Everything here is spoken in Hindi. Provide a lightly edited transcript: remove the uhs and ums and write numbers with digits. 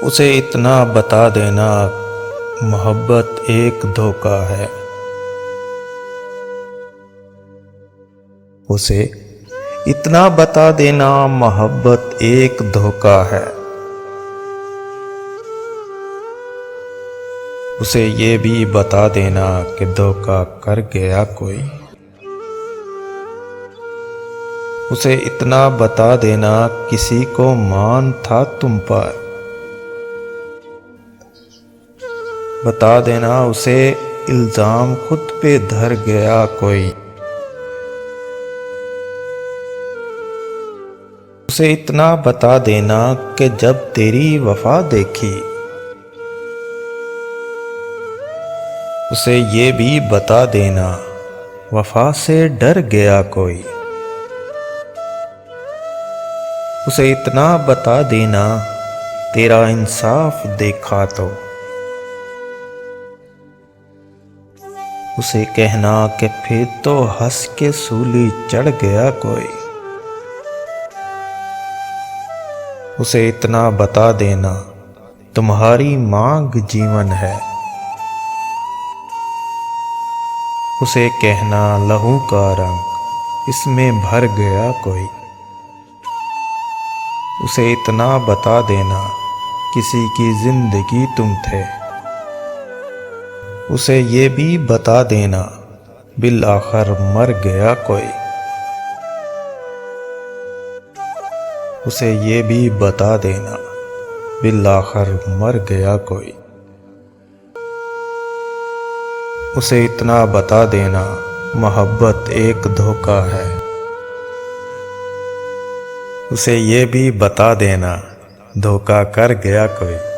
उसे इतना बता देना मोहब्बत एक धोखा है। उसे इतना बता देना मोहब्बत एक धोखा है। उसे ये भी बता देना कि धोखा कर गया कोई। उसे इतना बता देना किसी को मान था तुम पर। बता देना उसे इल्जाम खुद पे धर गया कोई। उसे इतना बता देना कि जब तेरी वफा देखी। उसे ये भी बता देना वफा से डर गया कोई। उसे इतना बता देना तेरा इंसाफ देखा तो। उसे कहना कि फिर तो हंस के सूली चढ़ गया कोई। उसे इतना बता देना तुम्हारी मांग जीवन है। उसे कहना लहू का रंग इसमें भर गया कोई। उसे इतना बता देना किसी की जिंदगी तुम थे। उसे ये भी बता देना बिल आखिर मर गया कोई। उसे ये भी बता देना बिल आखिर मर गया कोई। उसे इतना बता देना मोहब्बत एक धोखा है। उसे ये भी बता देना धोखा कर गया कोई।